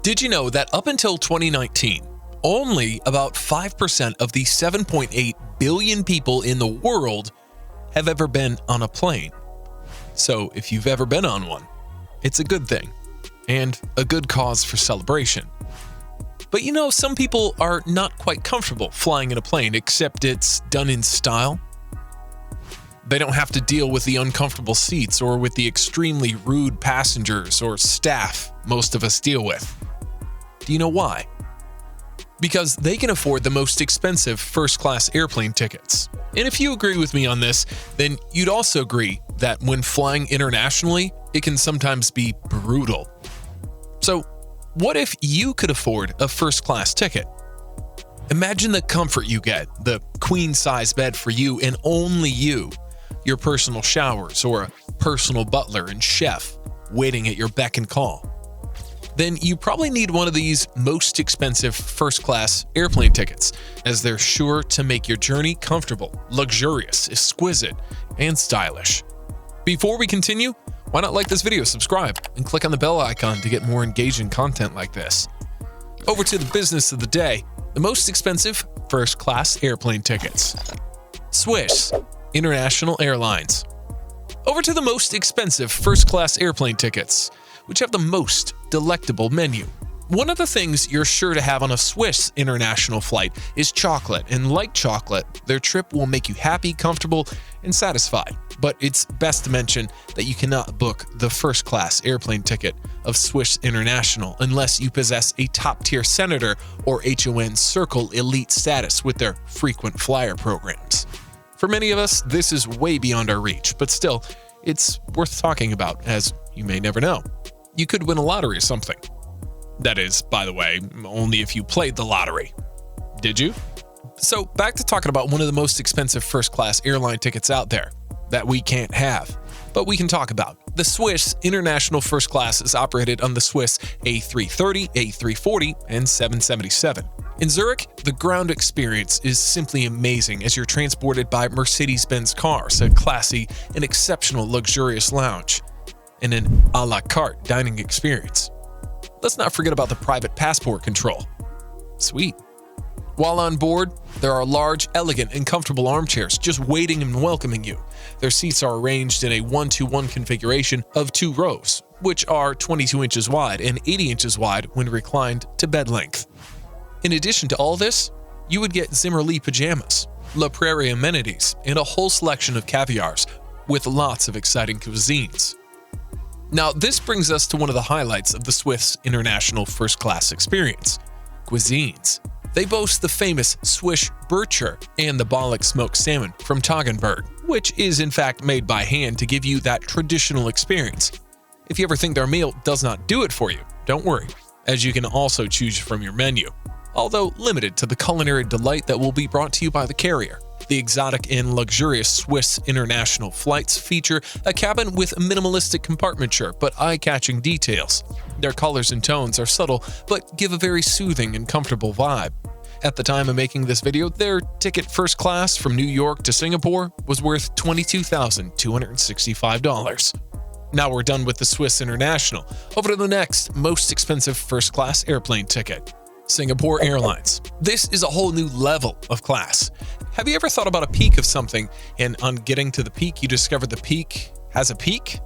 Did you know that up until 2019, only about 5% of the 7.8 billion people in the world have ever been on a plane? So if you've ever been on one, it's a good thing and a good cause for celebration. But you know, some people are not quite comfortable flying in a plane, except it's done in style. They don't have to deal with the uncomfortable seats or with the extremely rude passengers or staff most of us deal with. Do you know why? Because they can afford the most expensive first-class airplane tickets. And if you agree with me on this, then you'd also agree that when flying internationally, it can sometimes be brutal. So, what if you could afford a first-class ticket? Imagine the comfort you get, the queen-size bed for you and only you, your personal showers or a personal butler and chef waiting at your beck and call. Then you probably need one of these most expensive first-class airplane tickets, as they're sure to make your journey comfortable, luxurious, exquisite, and stylish. Before we continue, why not like this video, subscribe, and click on the bell icon to get more engaging content like this. Over to the business of the day, the most expensive first-class airplane tickets. Swiss International Airlines. Over to the most expensive first-class airplane tickets, which have the most delectable menu. One of the things you're sure to have on a Swiss international flight is chocolate, and like chocolate, their trip will make you happy, comfortable, and satisfied. But it's best to mention that you cannot book the first-class airplane ticket of Swiss International unless you possess a top-tier senator or HON Circle elite status with their frequent flyer programs. For many of us, this is way beyond our reach, but still, it's worth talking about, as you may never know. You could win a lottery or something. That is, by the way, only if you played the lottery. Did you? So back to talking about one of the most expensive first-class airline tickets out there that we can't have, but we can talk about. The Swiss International First Class is operated on the Swiss A330, A340, and 777. In Zurich, the ground experience is simply amazing as you're transported by Mercedes-Benz cars, a classy and exceptional luxurious lounge, and an a la carte dining experience. Let's not forget about the private passport control. Sweet. While on board, there are large, elegant, and comfortable armchairs just waiting and welcoming you. Their seats are arranged in a 1-to-1 configuration of 2 rows, which are 22 inches wide and 80 inches wide when reclined to bed length. In addition to all this, you would get Zimmerli pajamas, La Prairie amenities, and a whole selection of caviars with lots of exciting cuisines. Now, this brings us to one of the highlights of the Swiss International First Class experience: cuisines. They boast the famous Swiss Burcher and the Bollock smoked salmon from Toggenburg, which is in fact made by hand to give you that traditional experience. If you ever think their meal does not do it for you, don't worry, as you can also choose from your menu, although limited to the culinary delight that will be brought to you by the carrier. The exotic and luxurious Swiss international flights feature a cabin with minimalistic compartmenture but eye-catching details. Their colors and tones are subtle but give a very soothing and comfortable vibe. At the time of making this video, their ticket first class from New York to Singapore was worth $22,265. Now we're done with the Swiss International. Over to the next most expensive first-class airplane ticket: Singapore Airlines. This is a whole new level of class. Have you ever thought about a peak of something, and on getting to the peak, you discover the peak has a peak?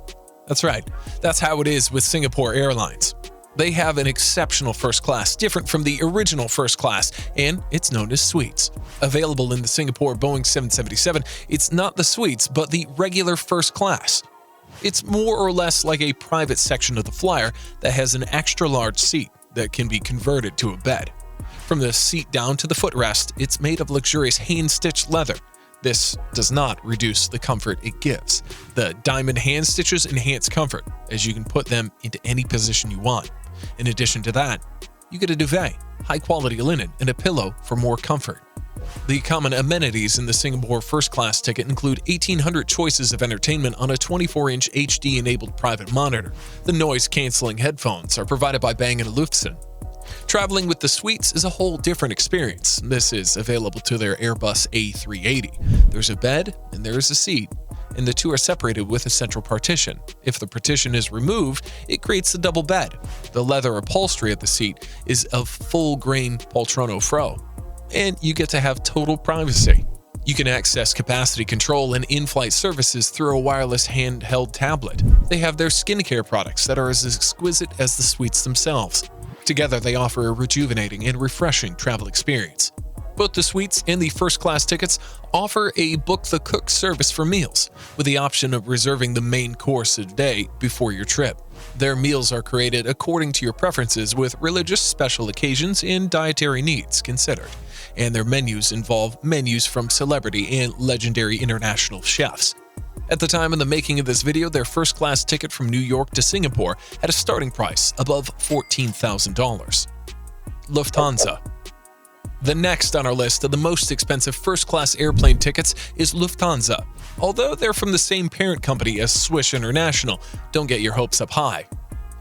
That's right. That's how it is with Singapore Airlines. They have an exceptional first class, different from the original first class, and it's known as suites. Available in the Singapore Boeing 777, it's not the suites, but the regular first class. It's more or less like a private section of the flyer that has an extra large seat that can be converted to a bed. From the seat down to the footrest, it's made of luxurious hand-stitched leather. This does not reduce the comfort it gives. The diamond hand stitches enhance comfort, as you can put them into any position you want. In addition to that, you get a duvet, high-quality linen, and a pillow for more comfort. The common amenities in the Singapore First Class ticket include 1,800 choices of entertainment on a 24-inch HD-enabled private monitor. The noise-canceling headphones are provided by Bang & Olufsen. Traveling with the suites is a whole different experience. This is available to their Airbus A380. There's a bed and there is a seat, and the two are separated with a central partition. If the partition is removed, it creates a double bed. The leather upholstery at the seat is of full-grain poltrono fro, and you get to have total privacy. You can access capacity control and in-flight services through a wireless handheld tablet. They have their skincare products that are as exquisite as the suites themselves. Together, they offer a rejuvenating and refreshing travel experience. Both the suites and the first-class tickets offer a book-the-cook service for meals, with the option of reserving the main course of the day before your trip. Their meals are created according to your preferences, with religious special occasions and dietary needs considered, and their menus involve menus from celebrity and legendary international chefs. At the time of the making of this video, their first-class ticket from New York to Singapore had a starting price above $14,000. Lufthansa. The next on our list of the most expensive first-class airplane tickets is Lufthansa. Although they're from the same parent company as Swiss International, don't get your hopes up high.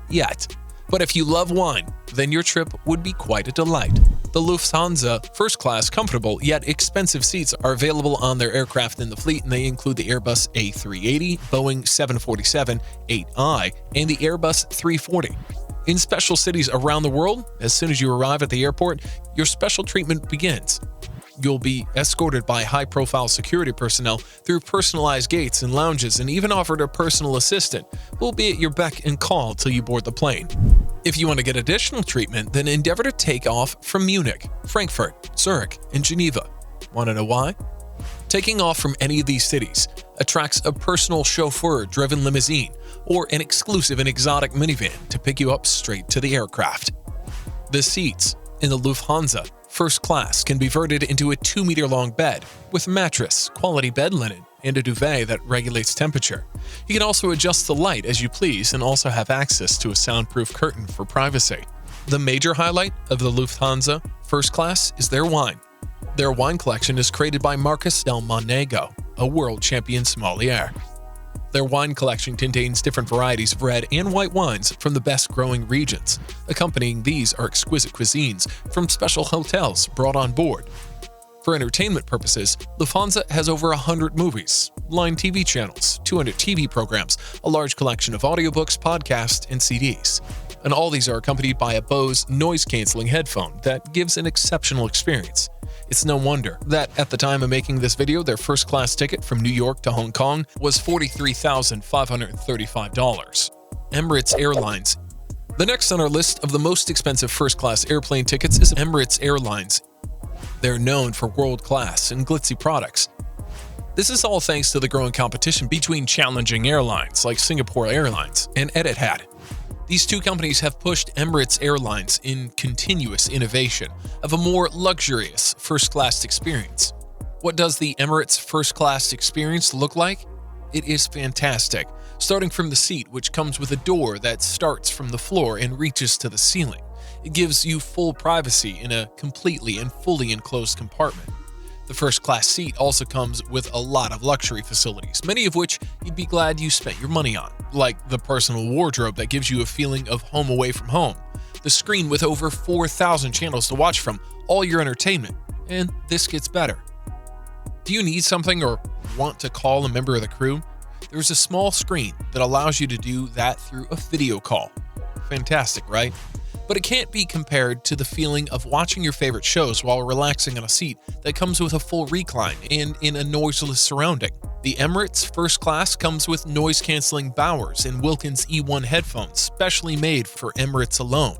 Yet. But if you love wine, then your trip would be quite a delight. The Lufthansa first-class comfortable yet expensive seats are available on their aircraft in the fleet, and they include the Airbus A380, Boeing 747-8i, and the Airbus 340. In special cities around the world, as soon as you arrive at the airport, your special treatment begins. You'll be escorted by high-profile security personnel through personalized gates and lounges, and even offered a personal assistant who will be at your beck and call till you board the plane. If you want to get additional treatment, then endeavor to take off from Munich, Frankfurt, Zurich, and Geneva. Want to know why? Taking off from any of these cities attracts a personal chauffeur-driven limousine or an exclusive and exotic minivan to pick you up straight to the aircraft. The seats in the Lufthansa first class can be converted into a 2-meter-long bed with mattress, quality bed linen, and a duvet that regulates temperature. You can also adjust the light as you please and also have access to a soundproof curtain for privacy. The major highlight of the Lufthansa first class is their wine. Their wine collection is created by Marcus Del Monego, a world champion sommelier. Their wine collection contains different varieties of red and white wines from the best-growing regions. Accompanying these are exquisite cuisines from special hotels brought on board. For entertainment purposes, Lufthansa has over 100 movies, line TV channels, 200 TV programs, a large collection of audiobooks, podcasts, and CDs. And all these are accompanied by a Bose noise-canceling headphone that gives an exceptional experience. It's no wonder that at the time of making this video, their first-class ticket from New York to Hong Kong was $43,535. Emirates Airlines. The next on our list of the most expensive first-class airplane tickets is Emirates Airlines. They're known for world-class and glitzy products. This is all thanks to the growing competition between challenging airlines like Singapore Airlines and Etihad. These two companies have pushed Emirates Airlines in continuous innovation of a more luxurious first-class experience. What does the Emirates first-class experience look like? It is fantastic, starting from the seat, which comes with a door that starts from the floor and reaches to the ceiling. It gives you full privacy in a completely and fully enclosed compartment. The first-class seat also comes with a lot of luxury facilities, many of which you'd be glad you spent your money on, like the personal wardrobe that gives you a feeling of home away from home, the screen with over 4,000 channels to watch from, all your entertainment, and this gets better. Do you need something or want to call a member of the crew? There's a small screen that allows you to do that through a video call. Fantastic, right? But it can't be compared to the feeling of watching your favorite shows while relaxing on a seat that comes with a full recline and in a noiseless surrounding. The Emirates First Class comes with noise-canceling Bowers and Wilkins E1 headphones specially made for Emirates alone.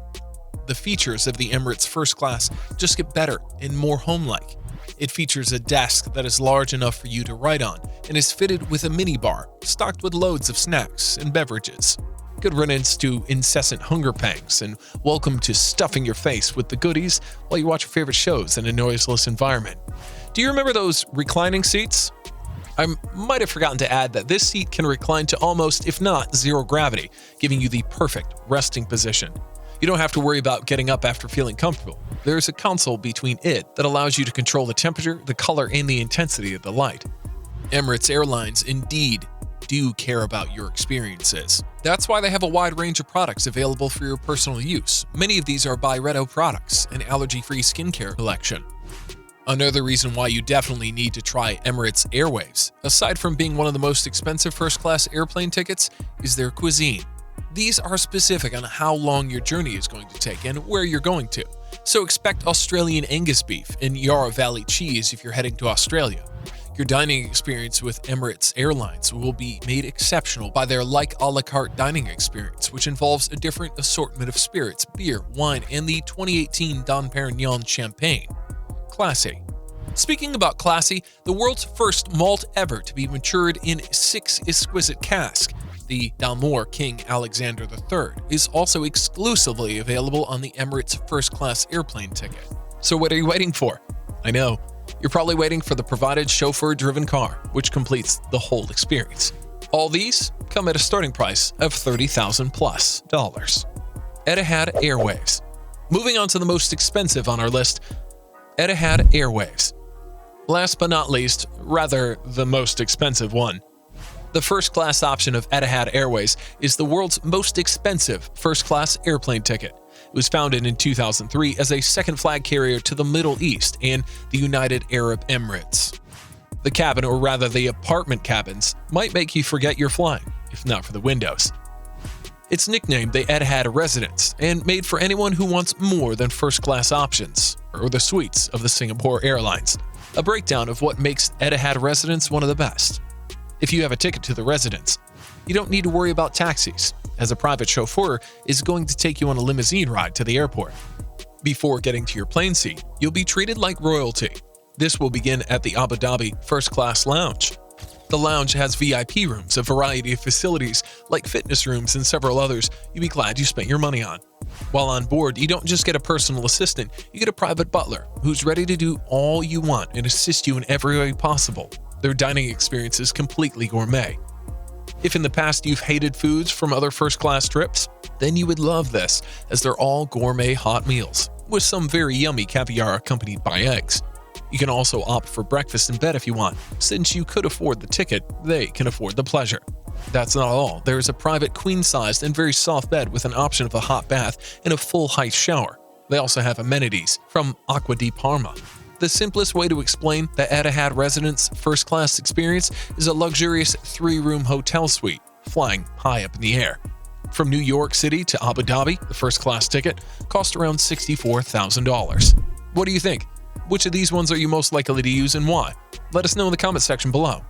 The features of the Emirates First Class just get better and more home-like. It features a desk that is large enough for you to write on and is fitted with a minibar stocked with loads of snacks and beverages. Good riddance to incessant hunger pangs, and welcome to stuffing your face with the goodies while you watch your favorite shows in a noiseless environment. Do you remember those reclining seats? I might have forgotten to add that this seat can recline to almost, if not, zero gravity, giving you the perfect resting position. You don't have to worry about getting up after feeling comfortable. There's a console between it that allows you to control the temperature, the color, and the intensity of the light. Emirates Airlines indeed do care about your experiences. That's why they have a wide range of products available for your personal use. Many of these are Byredo products, an allergy-free skincare collection. Another reason why you definitely need to try Emirates Airways, aside from being one of the most expensive first-class airplane tickets, is their cuisine. These are specific on how long your journey is going to take and where you're going to. So expect Australian Angus beef and Yarra Valley cheese if you're heading to Australia. Your dining experience with Emirates Airlines will be made exceptional by their like a la carte dining experience, which involves a different assortment of spirits, beer, wine, and the 2018 Dom Perignon champagne. Classy. Speaking about classy, the world's first malt ever to be matured in 6 exquisite casks, the Dalmor King Alexander III, is also exclusively available on the Emirates first-class airplane ticket. So what are you waiting for? I know, you're probably waiting for the provided chauffeur-driven car, which completes the whole experience. All these come at a starting price of $30,000 plus. Etihad Airways. Moving on to the most expensive on our list, Etihad Airways. Last but not least, rather the most expensive one. The first-class option of Etihad Airways is the world's most expensive first-class airplane ticket. It was founded in 2003 as a second flag carrier to the Middle East and the United Arab Emirates. The cabin, or rather the apartment cabins, might make you forget you're flying, if not for the windows. It's nicknamed the Etihad Residence and made for anyone who wants more than first-class options, or the suites of the Singapore Airlines. A breakdown of what makes Etihad Residence one of the best. If you have a ticket to the residence, you don't need to worry about taxis, as a private chauffeur is going to take you on a limousine ride to the airport. Before getting to your plane seat, you'll be treated like royalty. This will begin at the Abu Dhabi First Class Lounge. The lounge has VIP rooms, a variety of facilities like fitness rooms and several others you'll be glad you spent your money on. While on board, you don't just get a personal assistant, you get a private butler who's ready to do all you want and assist you in every way possible. Their dining experience is completely gourmet. If in the past you've hated foods from other first-class trips, then you would love this, as they're all gourmet hot meals, with some very yummy caviar accompanied by eggs. You can also opt for breakfast in bed if you want. Since you could afford the ticket, they can afford the pleasure. That's not all. There is a private queen-sized and very soft bed with an option of a hot bath and a full-height shower. They also have amenities from Acqua di Parma. The simplest way to explain the Etihad Residence first-class experience is a luxurious 3-room hotel suite, flying high up in the air. From New York City to Abu Dhabi, the first-class ticket cost around $64,000. What do you think? Which of these ones are you most likely to use and why? Let us know in the comment section below.